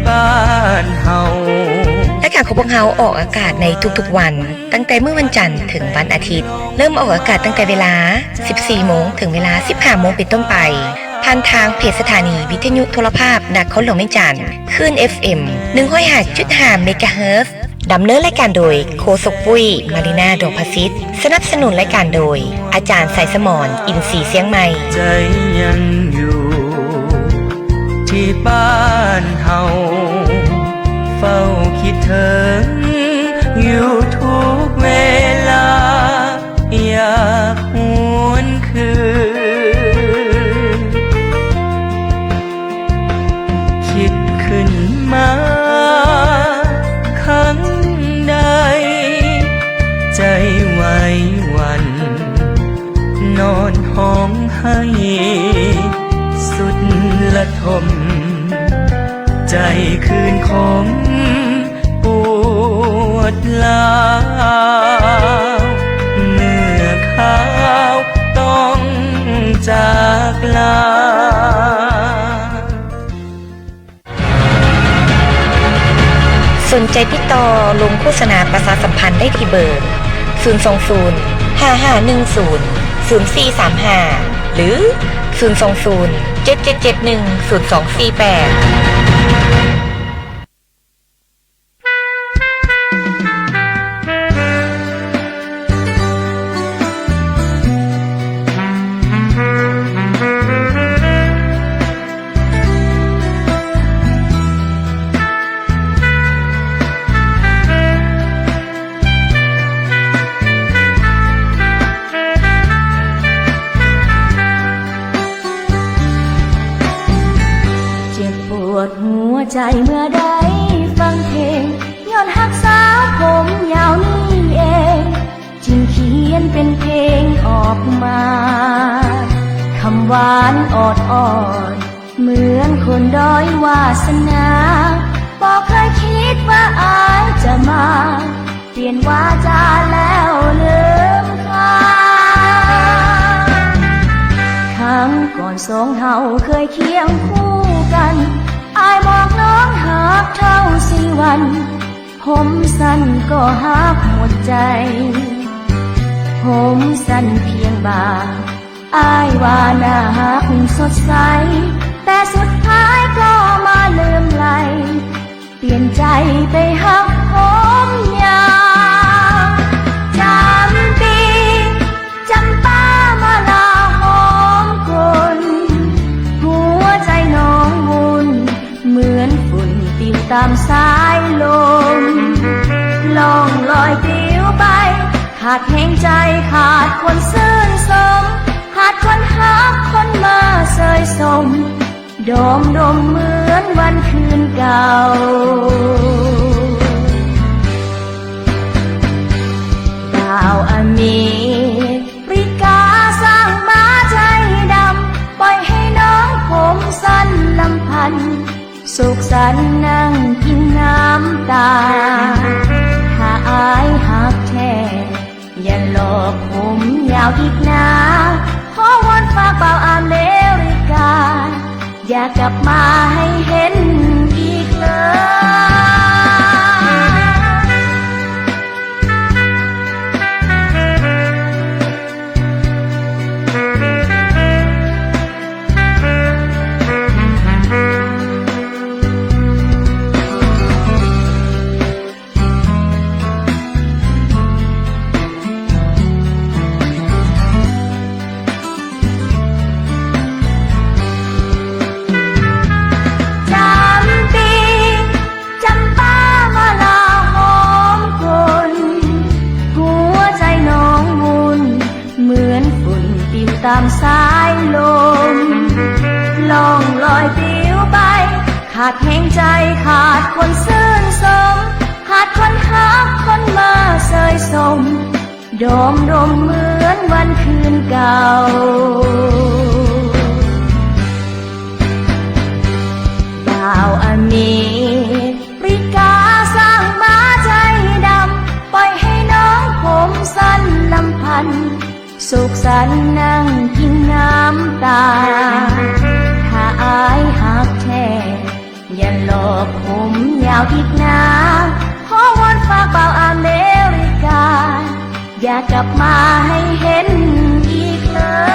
บ้านเฮารายการของพวกเราออกอากาศในทุกๆวันตั้งแต่เมื่อวันจันทร์ถึงวันอาทิตย์เริ่มออกอากาศตั้งแต่เวลา 14 โมงถึงเวลา 15 โมงเป็นต้นไปผ่านทางเพจสถานีวิทยุโทรภาพนครหลวงเวียงจันทร์คลื่น FM 105.5 เมกะเฮิรตซ์ดำเนินรายการโดยโคศกปุ้ยมารินาดวงพสิทธิ์สนับสนุนรายการโดยอาจารย์สายสมรอินทรีเสียงใหม่ใจยังอยู่ที่บ้านเฮาเฝ้าคิดถึงอยู่ทุกเวลาอยากหวนคืนคิดขึ้นมาครั้งใดใจไหวหวั่นนอนห้องให้สุดละทมใจคืนคมปวดร้าวเมื่อข้าวต้องจากลาสนใจติดต่อลงโฆษณาประชาสัมพันธ์ได้ที่เบอร์ 020 5510 0435 หรือ 020 7771 0248ใจเมื่อใดฟังเพลงย้อนหักสาวผมยาวนี่เองจึงเขียนเป็นเพลงออกมาคำหวานออดอ่อนเหมือนคนด้อยวาสนาบอกเคยคิดว่าอายจะมาเปลี่ยนวาจาแล้วลืมคาครั้งก่อนสองเฮาเคยเคียงคู่กันอายบอกน้องหักเท่าสี่วันผมสั้นก็หักหมดใจผมสั้นเพียงบางอายว่าน่าหักสดใสแต่สุดท้ายก็มาลืมไหลเปลี่ยนใจไปหักผมยาวจำปีจำป้ามาลาหอมคนหัวใจน้องวุ่นเหมือนฝุ่นปิวตามสายลมล่องลอยปลิวไปขาดแห่งใจขาดคนซื่นสมขาดคนหักคนมาเสยสมดมเหมือนวันคืนเก่าดาวอเมริกาสร้างม้าใจดำปล่อยให้น้องผมสั้นลำพันสุขสันต์นั่งกินน้ำตาถ้าอายหักแท้อย่าหลอกผมยาวอีกนะขอวอนฝากเป่าอเมริกาอย่ากลับมาให้เห็นอีกเลยตามสายลมล่องลอยปลิวไปขาดแห่งใจขาดคนซื่นสมขาดคนหักคนมาเสยสมดมเหมือนวันคืนเก่าดาวอเมริกาสร้างม้าใจดำปล่อยให้น้องผมสั้นลำพันสุขสันต์นั่งกินน้ำตาถ้าอายหักแท้อย่าหลอก ผมยาวอีกนานขอวอนฝากบ่าวอเมริกาอย่ากลับมาให้เห็นอีกเลย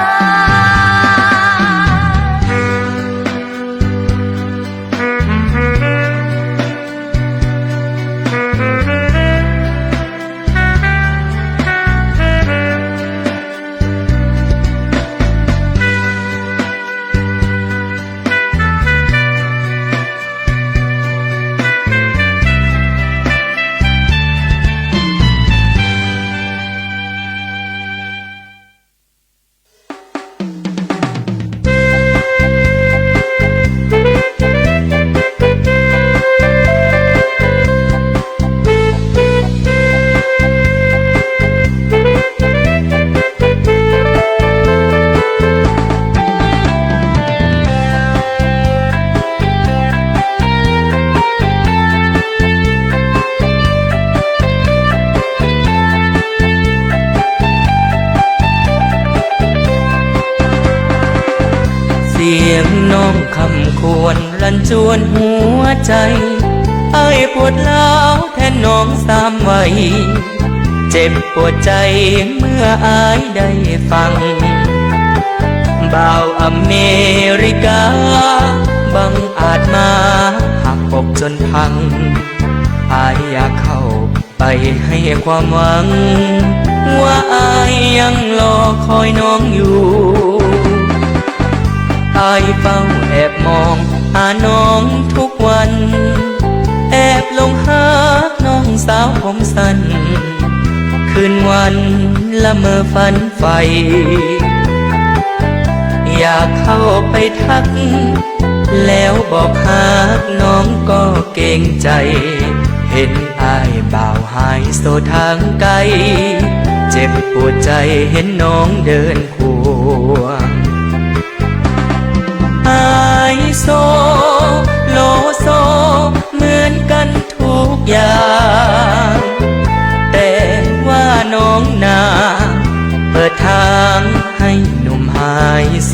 เสียงน้องคำควรรันจวนหัวใจไอ้ปวดร้าวแทนน้องสามวัยเจ็บปวดใจเมื่ออายได้ฟังบ่าวอเมริกาบังอาจมาหักอกจนพังอายอยากเข้าไปให้ความหวังว่าอายยังรอคอยน้องอยู่อายเฝ้าแอบมองหาน้องทุกวันแอบลงหาน้องสาวผมสั้นคืนวันละเมอฝันใฝ่อยากเข้าไปทักแล้วบอกหากน้องก็เกรงใจเห็นอายบ่าวหายโซทางไกลเจ็บปวดใจเห็นน้องเดินควงไอโซโลโซเหมือนกันทุกอย่างแต่ว่าน้องนาเปิดทางให้หนุ่มไฮโซ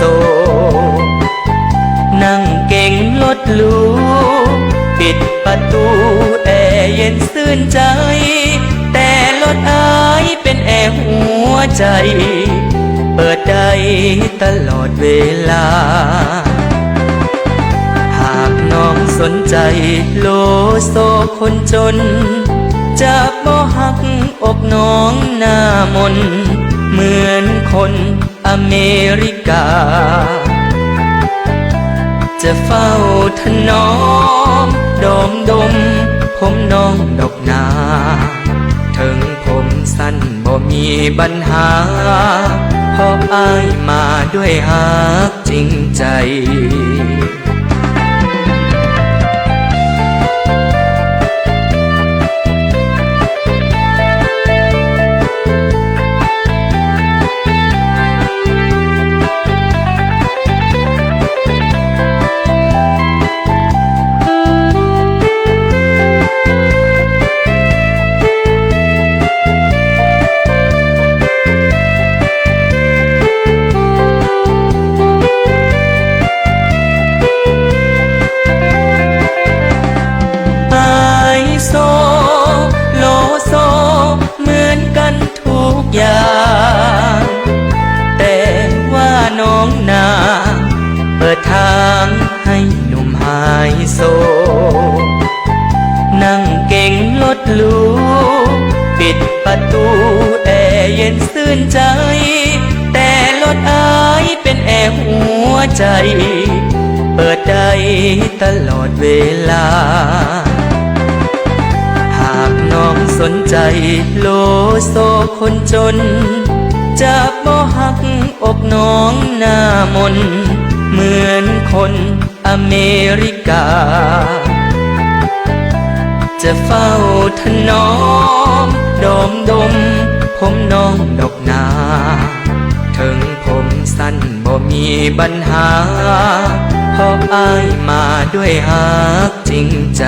นั่งเก่งรถหรูปิดประตูแอร์เย็นซื่นใจแต่รถอายเป็นแอร์หัวใจเปิดได้ตลอดเวลาหากน้องสนใจโลโซคนจนจะบ่หักอกน้องหน้ามนเหมือนคนอเมริกาจะเฝ้าถนอมดมดมผมน้องดอกนาถึงผมสั้นบ่มีปัญหาเพราะอายมาด้วยฮักจริงใจอย่างแต่ว่าน้องนาเปิดทางให้หนุ่มไฮโซนั่งเก่งรถหรูปิดประตูแอร์เย็นซื่นใจแต่รถอายเป็นแอร์หัวใจเปิดได้ตลอดเวลาหากน้องสนใจโลโซคนจนจะบ่หักอกน้องหน้ามนเหมือนคนอเมริกาจะเฝ้าถนอมดมดมผมน้องดอกนาถึงผมสั้นบ่มีปัญหาเพราะอายมาด้วยฮักจริงใจ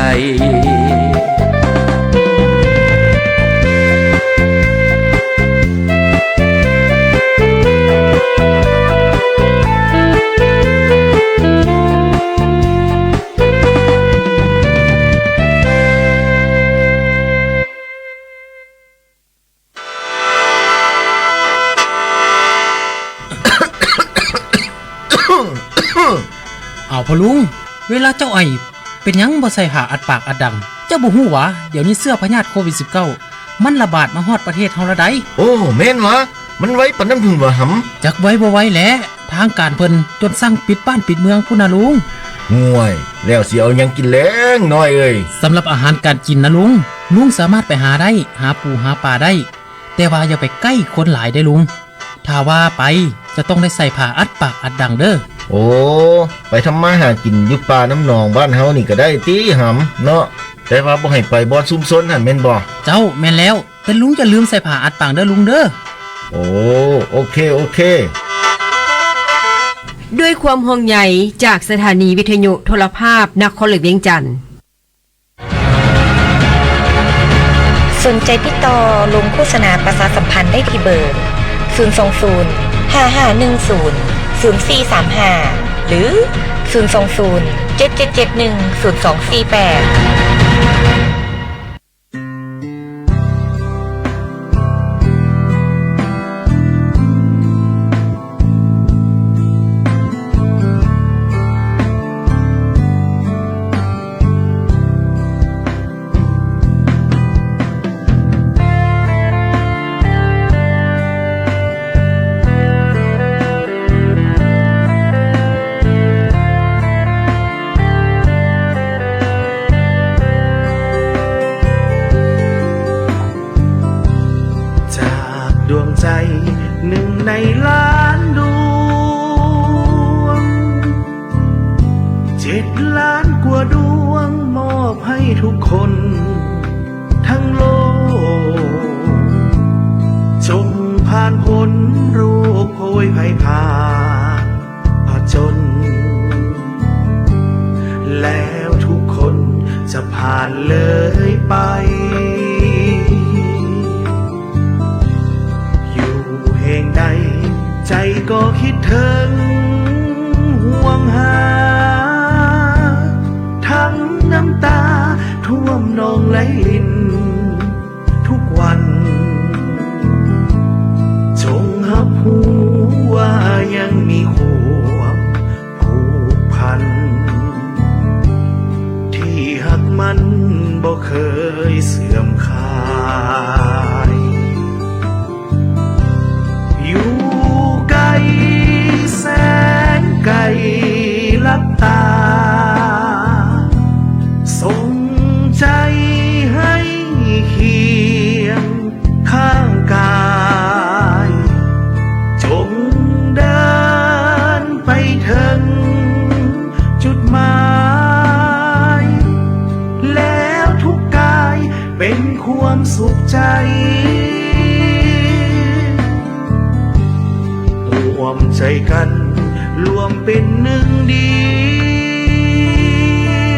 พ่อลุงเวลาเจ้าไอเป็นหยังบ่ใส่ผ้าอัดปากอัดดังเจ้าบ่ฮู้หวะเดี๋ยวนี้เสื้อพยาธิโควิด -19 มันระบาดมาฮอดประเทศเฮาแล้วได้โอ้แม่นวะมันไว้ปานนั้นพึ่งว่าหำจักไว้บ่ไว้แหละทางการเพิ่นจนสั่งปิดบ้านปิดเมืองพุ่นน่ะลุงห่วยแล้วสิเอาหยังกินแลงน้อยเอ้ยสำหรับอาหารการกินนะลุงสามารถไปหาได้หาปูหาปลาได้แต่ว่าอย่าไปใกล้คนหลายได้ลุงถ้าว่าไปจะต้องได้ใส่ผ้าอัดปากอัดดังเด้อโอ้ไปทำมาหากินอยู่ป่าน้ำหนองบ้านเฮานี่ก็ได้ติหำเนาะแต่ว่าบ่ให้ไปบ่อนซุมซนหั่นแม่นบ่เจ้าแม่นแล้วแต่ลุงจะลืมใส่ผ้าอัดปากเด้อลุงเด้อโอ้โอเคด้วยความห่วงใยจากสถานีวิทยุโทรภาพนครหลวงเวียงจันทน์สนใจติดต่อลงโฆษณาประชาสัมพันธ์ได้ที่เบอร์ 020 5510 0435 หรือ 020 7771 0248ดวงใจหนึ่งในล้านดวง7 ล้านกว่าดวงมอบให้ทุกคนทั้งโลกจงผ่านพ้นโรคโพยภัยผ่านผจญแล้วทุกคนจะผ่านเลยไปเพลงใดใจก็คิดถึงห่วงหาทั้งน้ำตาท่วมนองไหลลินทุกวันจงหับหูว่ายังมีความผูกพันที่หักมันบ่เคยเสื่อมคลายอยู่ไกลแสนไกลลับตาส่งใจให้เคียงข้างกายจงเดินไปถึงจุดหมายแล้วทุกกายเป็นความสุขใจรวมใจกันรวมเป็นหนึ่งเดี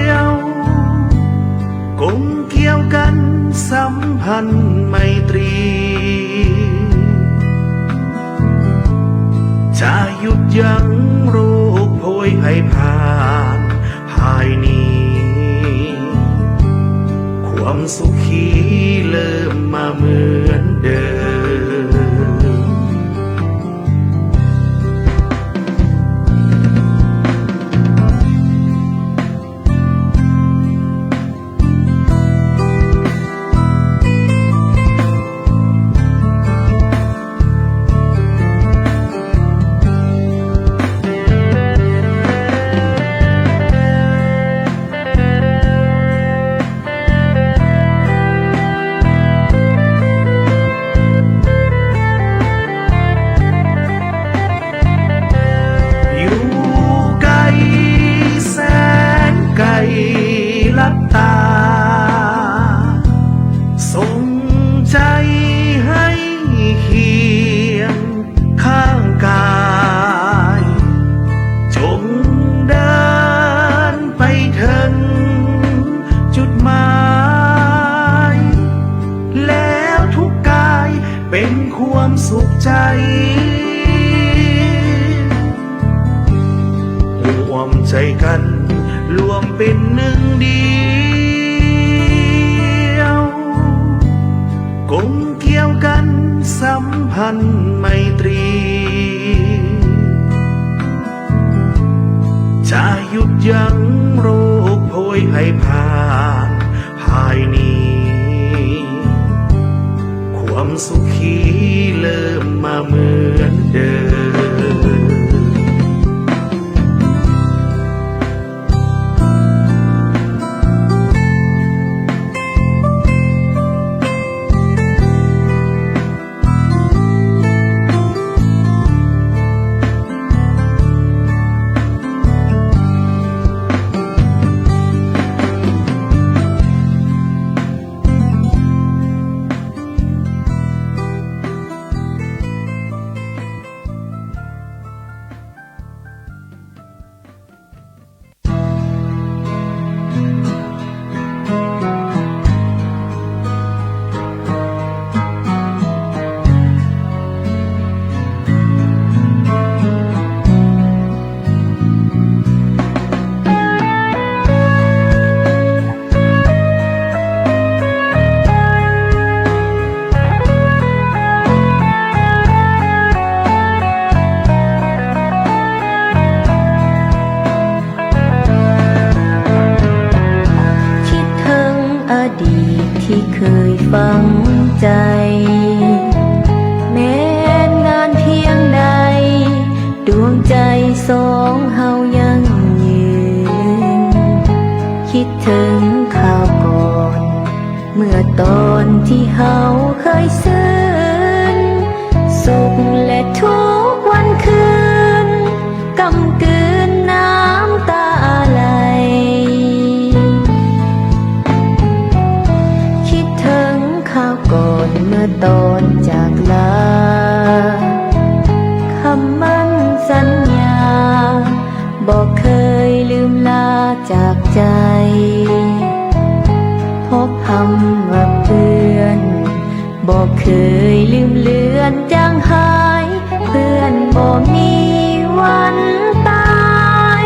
ยวกลมเกี่ยวกันสัมพันธ์ไมตรีจะหยุดยั้งโรคโพยภัยผ่านภายนี้ความสุขีเริ่มมาเหมือนเดิมลับตาส่งใจให้เคียงข้างกายจงเดินไปถึงจุดหมายแล้วทุกกายเป็นความสุขใจรวมใจกันรวมเป็นหนึ่งเดียวกลมเกี่ยวกันสัมพันธ์ไมตรีจะหยุด ยังโรคโพยภัยผ่านภายนี้ความสุขีเริ่มมาเหมือนเดิม สองเฮายังยืนคิดถึงข่าวก่อนเมื่อตอนที่เฮาเคยซึ้งสุขและทุกวันคืนกำกืนน้ำตาไหลคิดถึงข่าวก่อนเมื่อตอนจากลาคำมั่นสัญญาบอกเคยลืมลาจากใจพบคำว่าเพื่อนบอกเคยลืมเลือนจางหายเพื่อนบอกมีวันตาย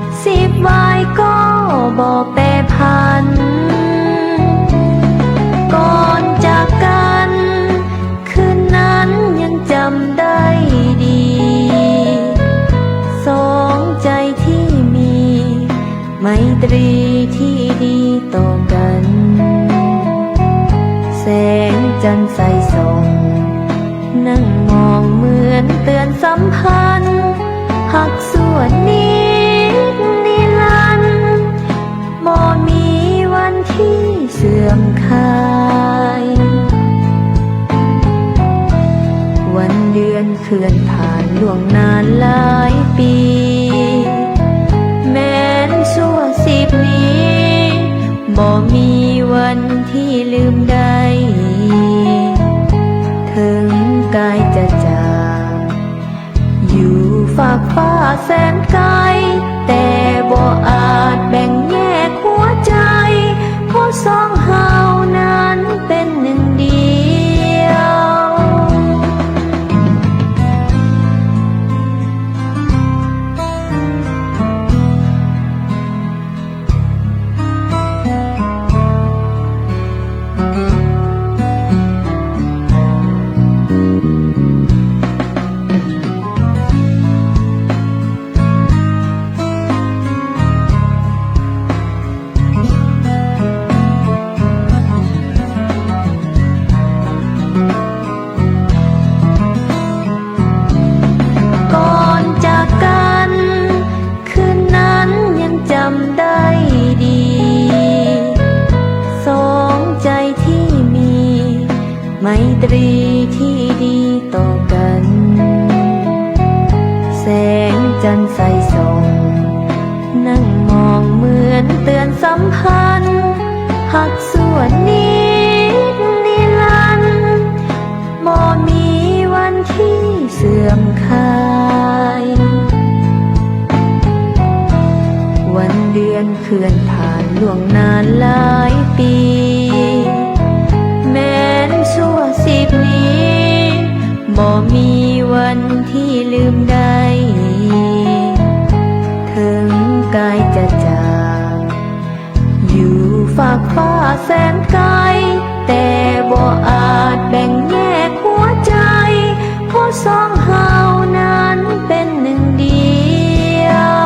10 วันก็บอกแต่พันก่อนจากกันคืนนั้นยังจำได้ดีสองใจที่มีไมตรีที่ดีต่อกันแสงจันทร์ใสส่องนั่งมองเหมือนเตือนสัมพันธ์หักส่วนนี้นิรันดร์บ่มีวันที่เสื่อมคลายวันเดือนเคลื่อนผ่านล่วงนานหลายปีแม้นชั่ว10 นี้บ่มีวันที่ลืมได้ถึงกายจะจากอยู่ฝากฟ้าแสนไกลแต่บ่อาจแบ่งแยกหัวใจเพราะสองเฮานั้นเป็นหนึ่งเดียวไมตรีที่ดีต่อกันแสงจันทร์ใสส่องนั่งมองเหมือนเตือนสัมพันธ์หักส่วนนี้นิรันดร์บ่มีวันที่เสื่อมคลายวันเดือนเคลื่อนผ่านล่วงนานหลายปีแม้นชั่ว10 นี้บ่มีวันที่ลืมได้ถึงกายจะจากอยู่ฝากฟ้าแสนไกลแต่บ่อาจแบ่งแยกหัวใจเพราะสองเฮานั้นเป็นหนึ่งเดียว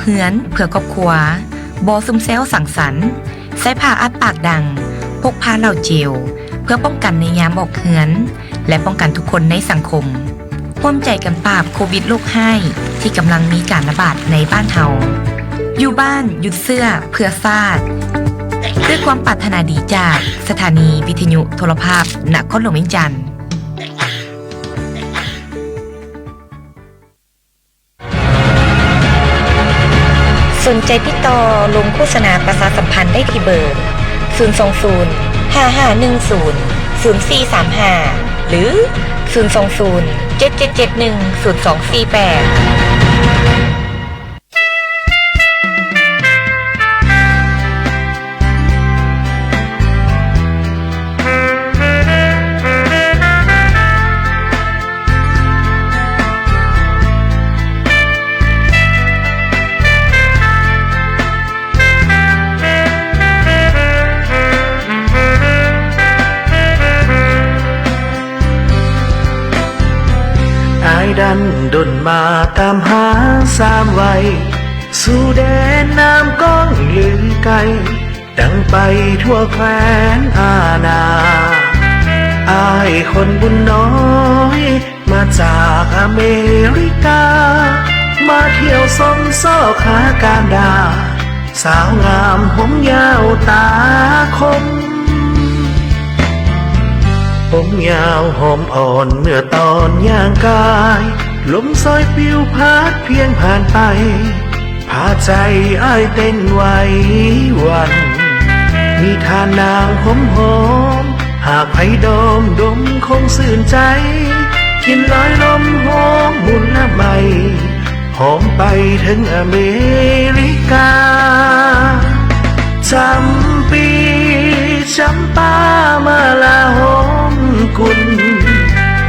เฮือนเพื่อครอบครัวบ่ซุ่มแซวสังสรรค์ใส่ผ้าอัดปากดังพกพาเหล้าเจลเพื่อป้องกันในยามออกเฮือนและป้องกันทุกคนในสังคมร่วมใจกันปราบโควิดโรคให้ที่กำลังมีการระบาดในบ้านเฮาอยู่บ้านหยุดเสื้อเพื่อชาติด้วยความปรารถนาดีจากสถานีวิทยุโทรภาพนครหลวงเวียงจันทน์สนใจติดต่อลงโฆษณาประชาสัมพันธ์ได้ที่เบอร์ 020 5510 0435 หรือ 020 7771 0248ดันดนมาตามหาสามวัยสู่แดนน้ำก้องลือไกลดังไปทั่วแคว้นอาณาอายคนบุญน้อยมาจากอเมริกามาเที่ยวสมซอกหาการดาสาวงามผมยาวตาคมผมยาวหอมอ่อนเมื่อตอนย่างกายลมซอยปิวพัดเพียงผ่านไปพาใจอ้ายเต้นไหววัน มีทานนางหอมหอมหากไผดมดมคงสื่นใจกินลอยลมหอมมุนละไม่หอมไปถึงอเมริกาจำปีจำป้ามาลาหอมกุล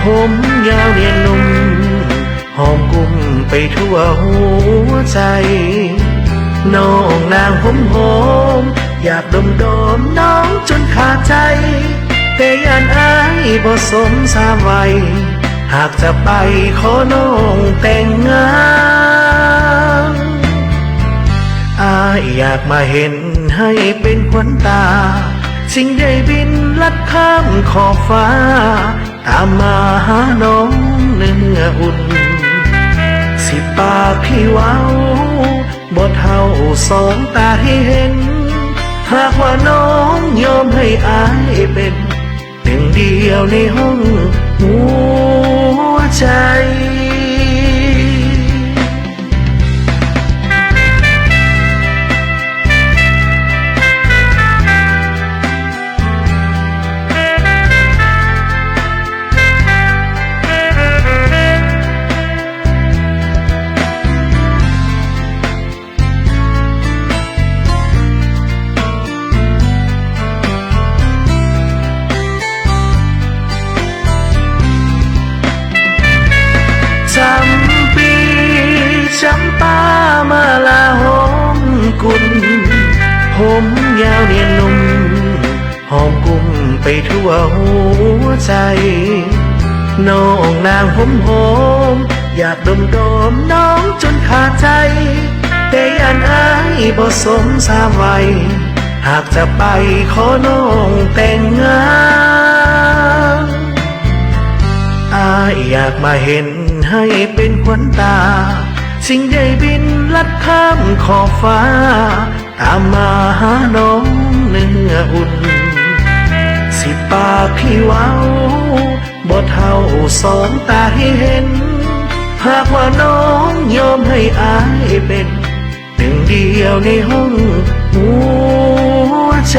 ผมยาวเรียนนุ่มหอมกุมไปทั่วหัวใจน้องนางผมหอมอยากดมน้องจนขาดใจแต่ยันอายบ่สมสามวัยหากจะไปขอน้องแต่งงานอายอยากมาเห็นให้เป็นขวัญตาสิ่งใดบินลัดข้ามขอบฟ้าตามมาหาน้องเนื้ออุ่นสิปากพี่เว้าบ่เท่าสองตาให้เห็นหากว่าน้องยอมให้อายเป็นหนึ่งเดียวในห้องหัวใจจำป้ามาลาหอมกุลผมยาวเนียนนุ่มหอมกุมไปทั่วหัวใจน้องนางผมหอมอยากดมน้องจนขาดใจแต่ยันอายบ่สมสามวัยหากจะไปขอน้องแต่งงานอายอยากมาเห็นให้เป็นขวัญตาสิ่งใดบินลัดข้ามขอบฟ้าตามมาหาน้องเนื้ออุ่นสิปากพี่เว้าบ่เท่าสองตาให้เห็นหากว่าน้องยอมให้อายเป็นหนึ่งเดียวในห้องหัวใจ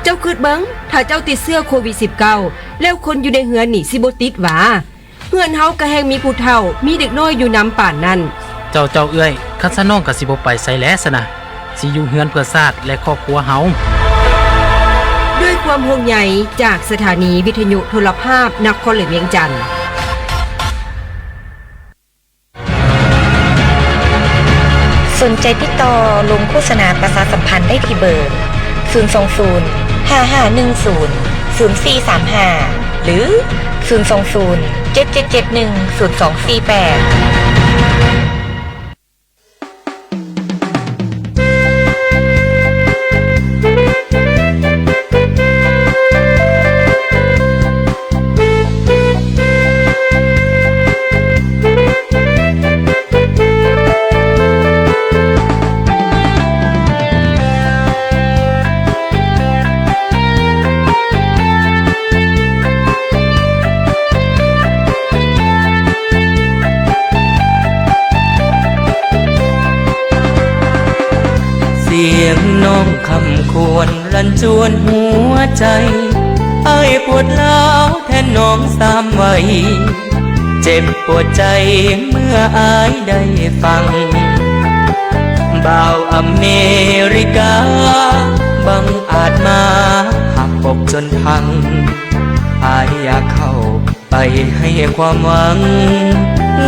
เจ้าคิดเบิ่งถ้าเจ้าติดเชื้อโควิด -19 แล้วคนอยู่ในเฮือนนี่สิบ่ติดหว่าเฮือนเฮาก็แฮงมีผู้เฒ่ามีเด็กน้อยอยู่นํป่านนั้น เจ้าเอื้อยคันซะน้องก็สิบ่ไปไสแลซะนะสิอยู่เฮือนเพื่อชาติและครอบครัวเฮา ด้วยความห่วงใยจากสถานีวิทยุโทรภาพนครหลวงเวียงจันทน์สนใจติดต่อลงโฆษณาประชาสัมพันธ์ได้ที่เบอร์ 020 5510 0435 หรือ 020 7771 0248เสียงน้องคำควรรันจวนหัวใจอ้ายปวดร้าวแทนน้องสามวัยเจ็บปวดใจเมื่ออ้ายได้ฟังบ่าวอเมริกาบังอาจมาหักอกจนพังอ้ายอยากเข้าไปให้ความหวัง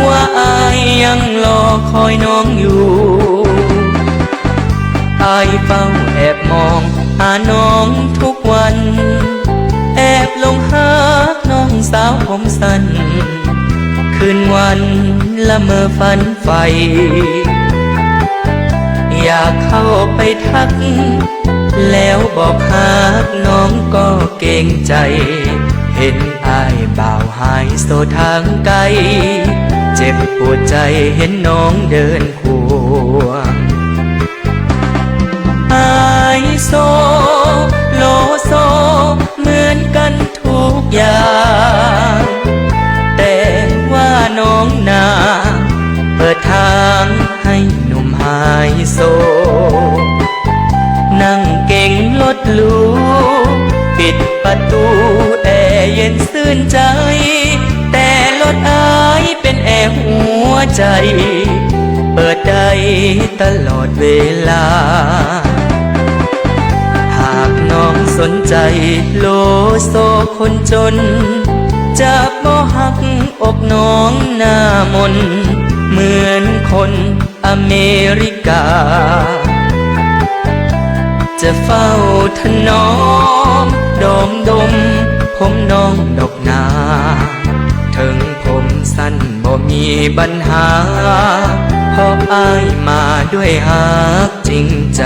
ว่าอ้ายยังรอคอยน้องอยู่อ้ายเฝ้าแอบมองหาน้องทุกวันแอบลงหาน้องสาวผมสั้นคืนวันละเมอฝันใฝ่อยากเข้าไปทักแล้วบอกหักน้องก็เกรงใจเห็นอ้ายบ่าวหายโซทางไกลเจ็บปวดใจเห็นน้องเดินควงไอโซโลโซเหมือนกันทุกอย่างแต่ว่าน้องนาเปิดทางให้หนุ่มไฮโซนั่งเก่งรถหรูปิดประตูแอร์เย็นซื่นใจแต่รถอายเป็นแอร์หัวใจเปิดได้ตลอดเวลาหากน้องสนใจโลโซคนจนจะบ่หักอกน้องหน้ามนเหมือนคนอเมริกาจะเฝ้าถนอมดมผมน้องดอกนาถึงผมสั้นบ่มีปัญหาเพราะอ้ายมาด้วยฮักจริงใจ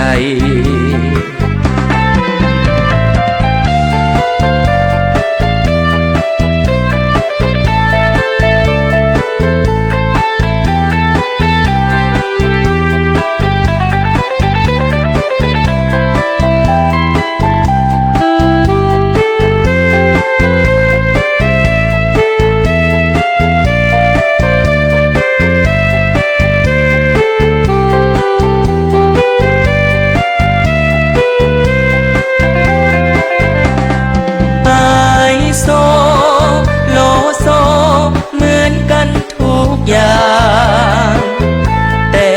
แต่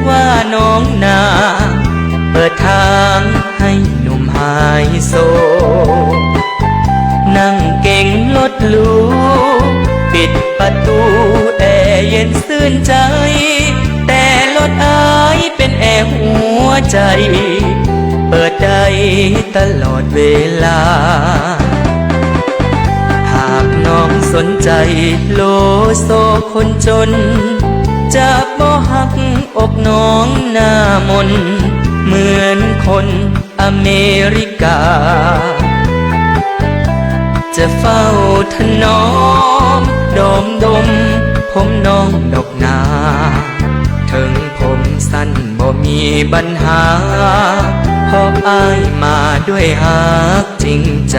ว่าน้องนาเปิดทางให้หนุ่มไฮโซนั่งเก่งรถหรูปิดประตูแอร์เย็นซื่นใจแต่รถอายเป็นแอร์หัวใจเปิดได้ตลอดเวลาหากน้องสนใจโลโซคนจนจะบ่หักอกน้องหน้ามนเหมือนคนอเมริกาจะเฝ้าถนอมดมผมน้องดอกนาถึงผมสั้นบ่มีปัญหาเพราะอ้ายมาด้วยฮักจริงใจ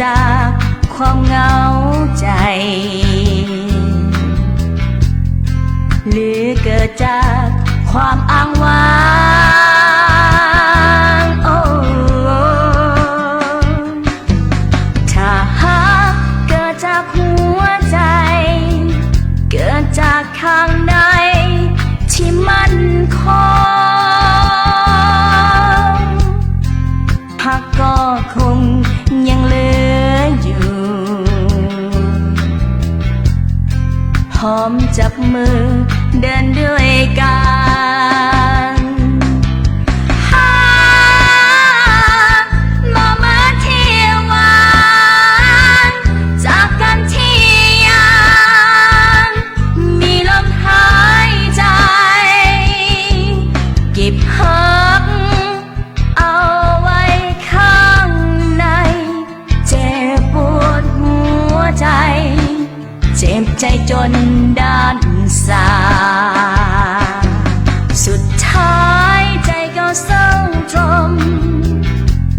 จากความเหงาใจ หรือเกิดจากความอ้างว้างโอ้ถ้าหากเกิดจากหัวใจ เกิดจากข้างในที่มันคงหากก็คงยังเหลืออยู่ พร้อมจับมือเดินด้วยกันหากมองมาที่หวานจากกันที่ยังมีลมหายใจ เก็บหักเอาไว้ข้างใน เจ็บปวดหัวใจ เจ็บใจจนด้านสาสุดท้ายใจก็เศร้าตรม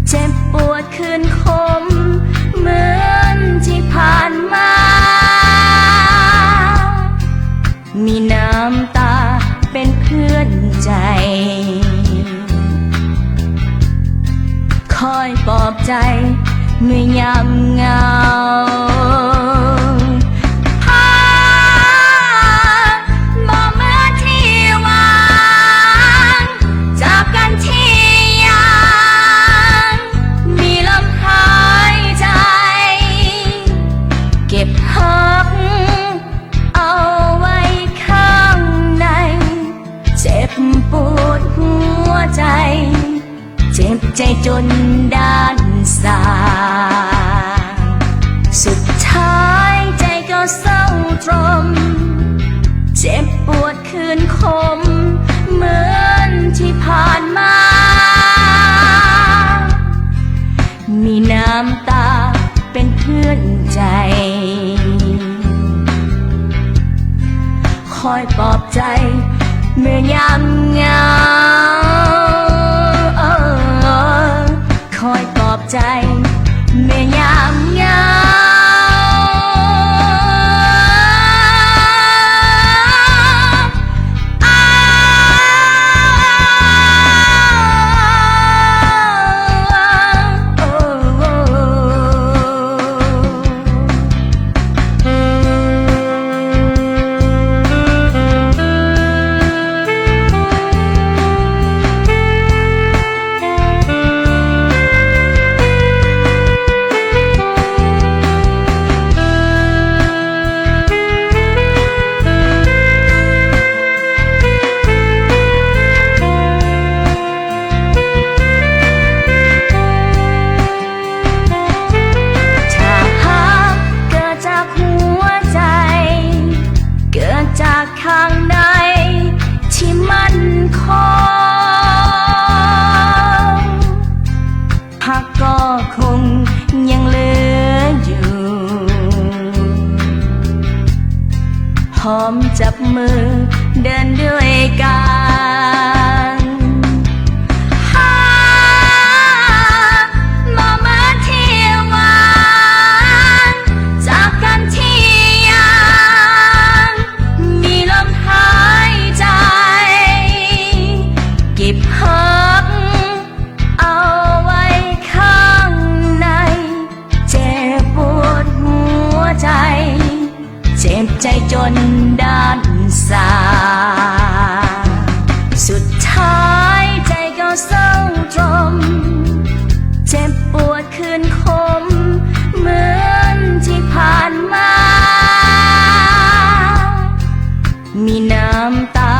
เจ็บปวดคืนคมเหมือนที่ผ่านมา มีน้ำตาเป็นเพื่อนใจ คอยปลอบใจเมื่อยามเหงามองมาที่หวานจากกันที่ยังมีลมหายใจ เก็บหักเอาไว้ข้างใน เจ็บปวดหัวใจ เจ็บใจจนด้านสาสุดท้ายใจก็เศร้าตรม เจ็บปวดคืนคมเหมือนที่ผ่านมา มีน้ำตาเป็นเพื่อนใจ คอยปลอบใจเมื่อยามเหงาคอยปลอบใจเมื่อยามเหงาจากข้างในที่มันคงหากก็คงยังเหลืออยู่ พร้อมจับมือเดินด้วยกันมองมาที่หวานจากกันที่มีลมหายใจ เก็บหักเอาไว้ข้างใน เจ็บปวดหัวใจ เจ็บใจจนด้านสาสุดท้ายใจก็เศร้าตรม เจ็บปวดคืนคมเหมือนที่ผ่านมา มีน้ำตา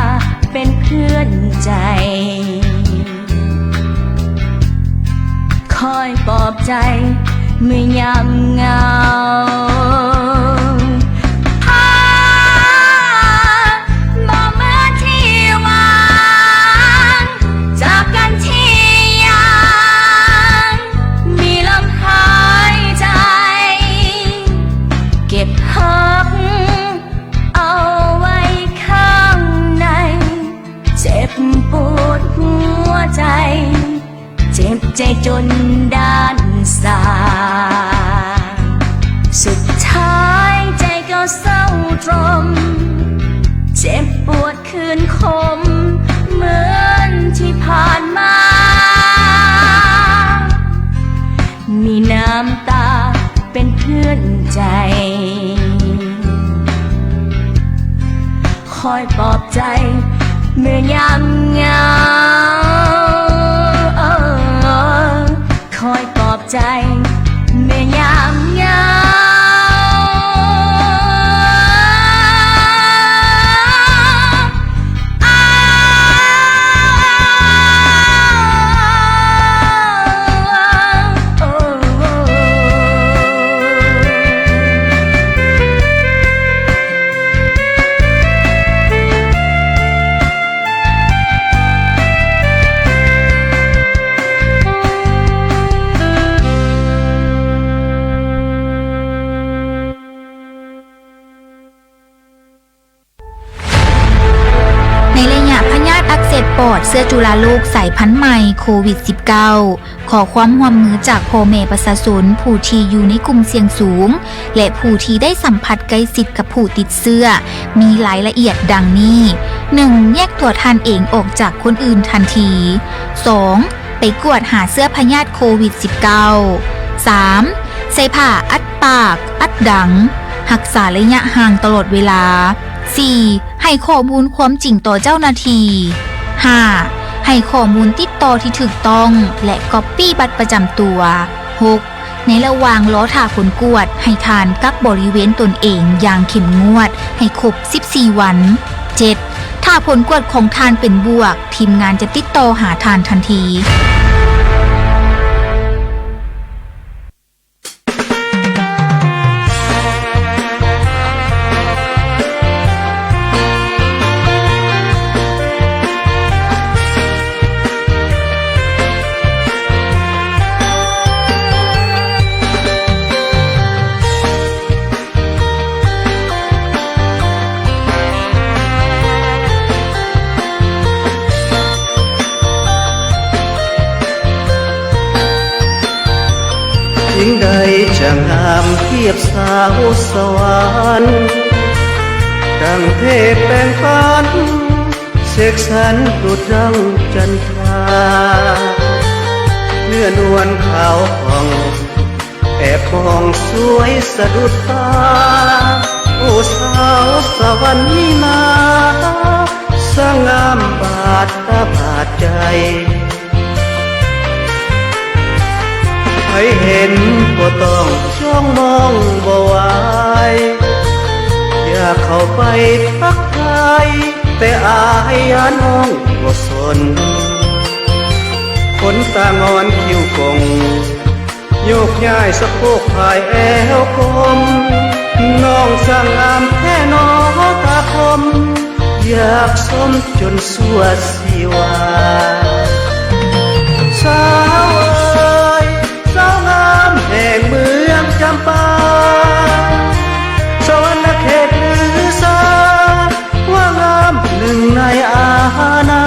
เป็นเพื่อนใจ คอยปลอบใจเมื่อยามเหงาเจ็บใจจนด้านสา ตรมเจ็บปวดคืนคมเหมือนที่ผ่านมา มีน้ำตาเป็นเพื่อนใจ คอยปลอบใจเมื่อยามเหงาคอยปลอบใจเมื่อยามเหงาในระยะพยาธิอักเสบปอดเสื้อจุฬาโรคสายพันธุ์ใหม่โควิด -19 ขอความร่วมมือจากพ่อแม่ประชาชนผู้ที่อยู่ในกลุ่มเสี่ยงสูงและผู้ที่ได้สัมผัสใกล้ชิดกับผู้ติดเชื้อมีรายละเอียดดังนี้ 1. แยกตัวทานเองออกจากคนอื่นทันที 2. ไปกวดหาเสื้อพยาธิโควิด -19 3. ใส่ผ้าอัดปากอัดดังรักษาระยะห่างตลอดเวลา 4. ให้ข้อมูลความจริงต่อเจ้าหน้าที่ 5. ให้ข้อมูลติดต่อที่ถูกต้องและก๊อปปี้บัตรประจำตัว 6. ในระหว่างรอถ่าผลกวดให้ทานกักบริเวณตนเองอย่างเข้มงวดให้ครบ 14 วัน 7. ถ้าผลกวดของทานเป็นบวกทีมงานจะติดต่อหาทานทันทีหญิงใดจะงามเทียบสาวสวรรค์ดังเทพแปลงฟันเสกสรรดุจดังจันทราเนื้อนวลขาวผ่องแอบมองสวยสะดุดตาโอ้สาวสวรรค์นี่นาสร้างงามบาดตาบาดใจให้เห็นก็ต้องจ้องมองบ่ไหวอยากเข้าไปทักทายแต่อายน้องบ่สนขนตางอนคิ้วกงโยกย้ายสะโพกพายแอวกลมน้องสร้างงามแท้นอตาคมอยากสมจนสัวสิวาสาวสาวงามแห่งเมืองจำปาสวรรค์เขตหรือสาว่างามหนึ่งในอาณา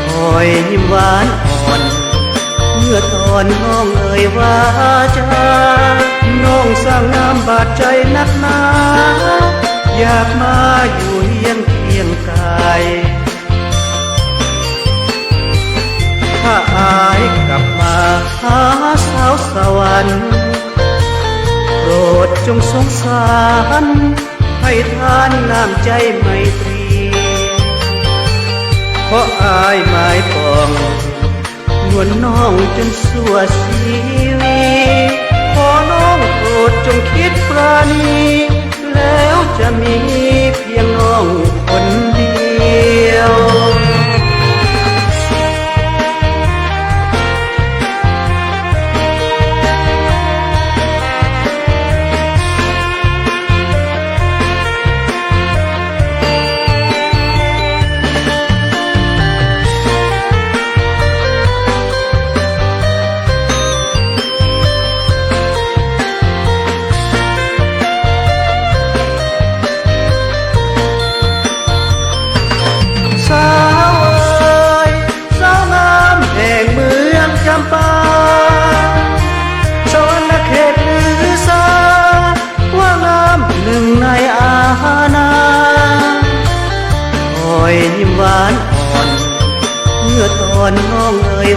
คอยยิ้มหวานอ่อนเมื่อตอนน้องเอ่ยว่าจะน้องสร้างงามบาดใจนักหนาอยากมาอยู่เฮียงเคียงกายถ้าอายกลับมาหาสาวสวรรค์โปรดจงสงสารให้ทานน้ำใจไมตรีเพราะอายหมายปองนวลน้องจนสัวชีวีขอน้องโปรดจงคิดปราณีแล้วจะมีเพียงน้องคนเดียว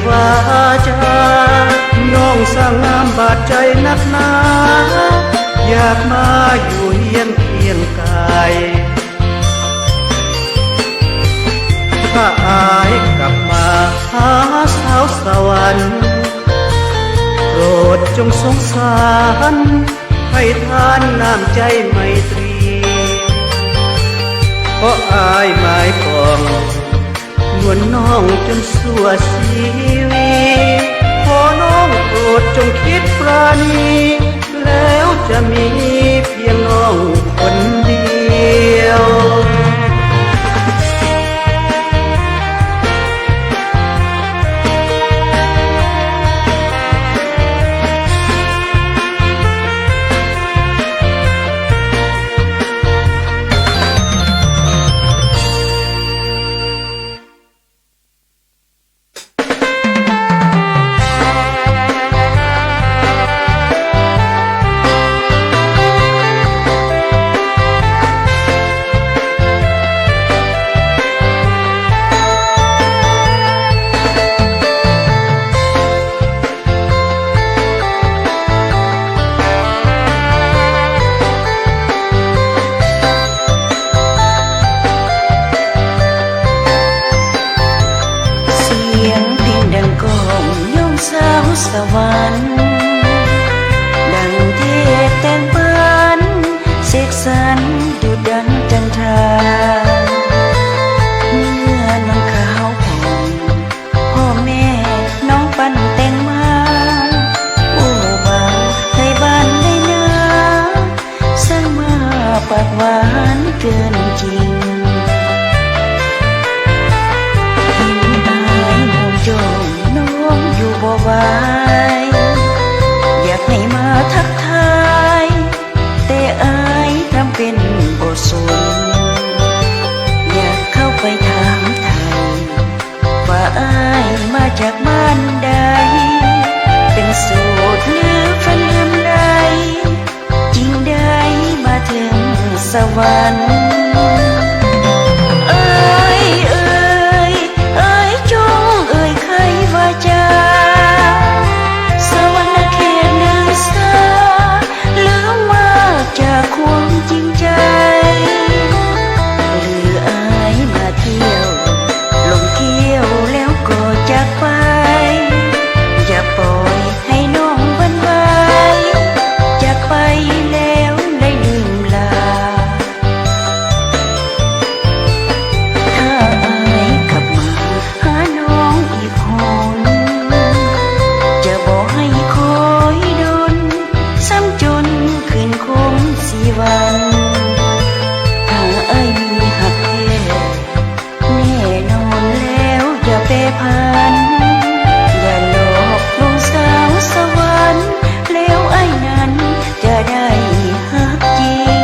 วาจาน้องสร้างงามบาดใจนักหนาอยากมาอยู่เฮียงเคียงกายถ้าอายกลับมาหาสาวสวรรค์โปรดจงสงสารให้ทานน้ำใจไมตรีเพราะอายหมายปองนวลน้องจนสัวชีวีขอน้องโปรดจงคิดปราณีแล้วจะมีเพียงน้องคนเดียว สวรรค์ดังเทพแต่งบ้านเสกสรรดุจดังจันทราเมื่อน้องขาวผ่องพ่อแม่น้องปั้นแต่งมาผู้บ่าวไทยบ้านได้นาสร้างมาปากหวานเกินจริงจงน้องอยู่บ่ไหวอยากให้มาทักทายแต่อายทำเป็นบ่สนอยากเข้าไปถามไทยว่าอายมาจากบ้านใดเป็นโสดหรือฝันลืมใดจริงได้มาถึงสวรรค์ความจริงใจหรืออายมาเที่ยวลงเกี่ยวแล้วก็จากไปอย่าปล่อยให้น้องหวั่นไหวจากไปแล้วได้ลืมลาถ้าอายกลับมาหาน้องอีกคนจะบอกให้คอยดนซ้ำจนคืนคงสีวันถ้าไอ้มีหักแท้แน่นอนแล้วอย่าแปรผันอย่าหลอกลวงสาวสวรรค์แล้วไอ้นั้นจะได้หักจริง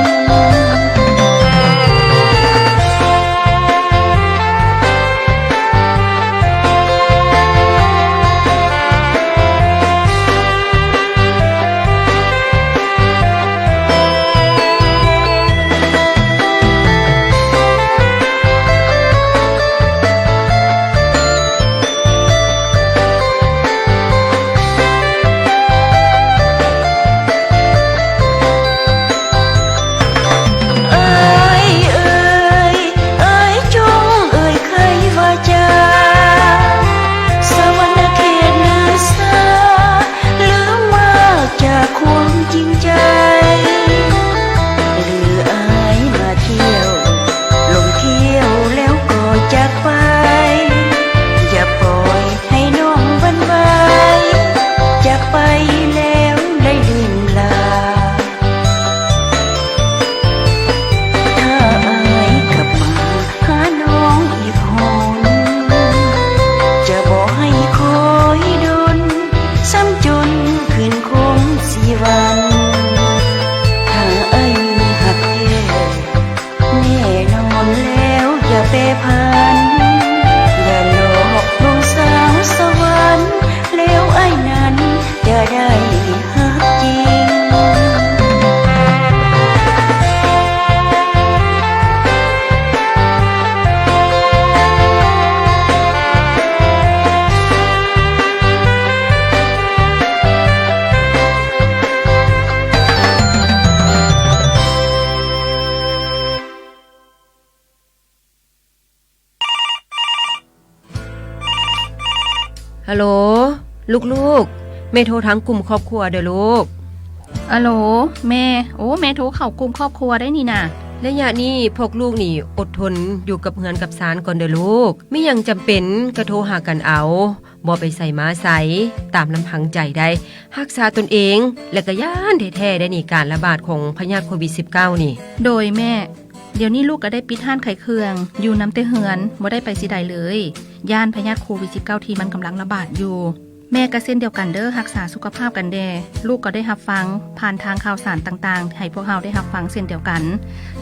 ซ้ำจนคืนคงสีวัน ฮัลโหลลูกๆแม่โทรทางกลุ่มครอบครัวเด้อลูก อะโหลแม่แม่โทรเข้ากลุ่มครอบครัวได้นี่นะ ระยะนี้พวกลูกนี่อดทนอยู่กับเฮือนกับศาลก่อนเด้อลูกไม่ยังจำเป็นก็โทรหากันเอาบ่ไปใส่มาใส่ตามลำพังใจได้รักษาตนเองและก็ย่านแท้ๆได้นี่การระบาดของพยาธิโควิด -19 นี่ โดยแม่เดี๋ยวนี้ลูกก็ได้ปิดห้านไขเครื่องอยู่น้ำเตเฮือนบ่ได้ไปสิใดเลยย่านพยาธิโควิด -19 ที่มันกำลังระบาดอยู่แม่ก็เส้นเดียวกันเด้อรักษาสุขภาพกันแดลูกก็ได้รับฟังผ่านทางข่าวสารต่างๆให้พวกเราได้รับฟังเส้นเดียวกัน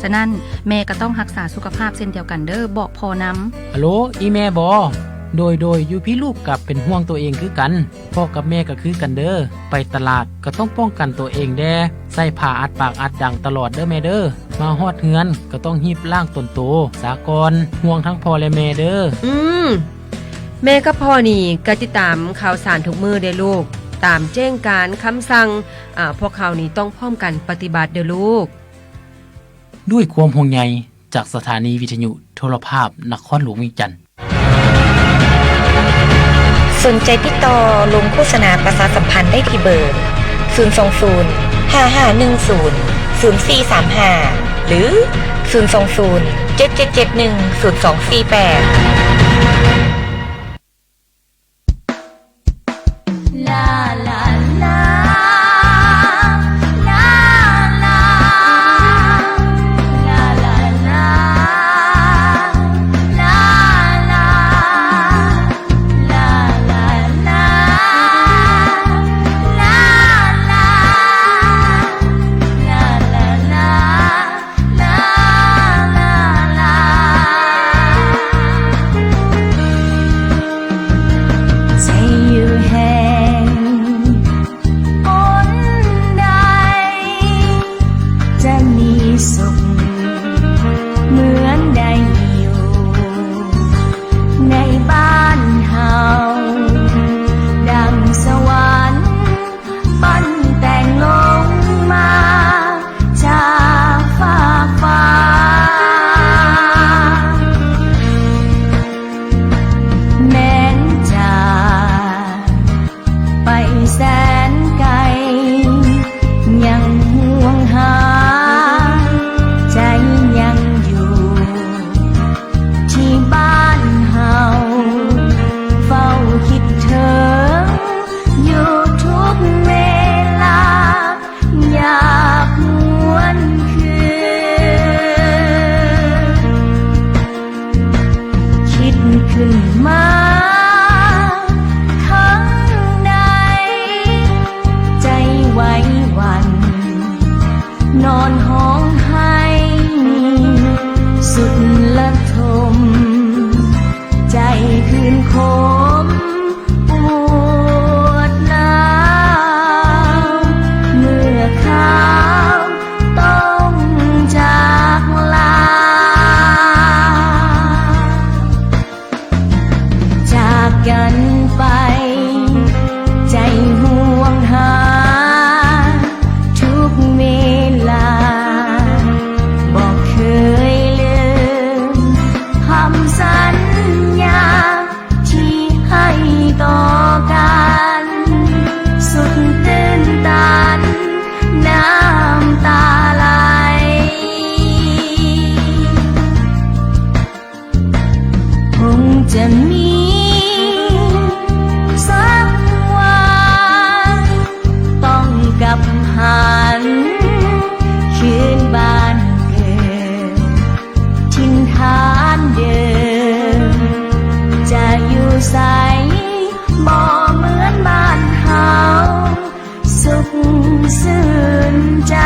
ฉะนั้นแม่ก็ต้องรักษาสุขภาพเส้นเดียวกันเด้อบอกพอนำ ฮัลโหลอีแม่บอโดยอยู่พี่ลูกกับเป็นห่วงตัวเองคือกันพ่อกับแม่ก็คือกันเด้อไปตลาดก็ต้องป้องกันตัวเองแด้ใส่ผ้าอัดปากอัดดังตลอดเด้อแม่เด้อมาฮอดเฮือนก็ต้องหีบล่างตนโตสากรห่วงทั้งพ่อและแม่เด้อแม่กับพ่อนี่ก็ติดตามข่าวสารทุกมือเด้อลูกตามแจ้งการคำสั่งพวกเขานี่ต้องพร้อมกันปฏิบัติเด้อลูกด้วยความห่วงใยจากสถานีวิทยุโทรภาพนครหลวงเวียงจันทน์สนใจติดต่อลงโฆษณาประชาสัมพันธ์ได้ที่เบอร์ 020 5510 0435 หรือ 020 7771 0248จะมีสักวันต้องกลับหันคืนบ้านเกิดถิ่นฐานเดิมจะอยู่ใสบ่เหมือนบ้านเฮาสุขสื่นใจ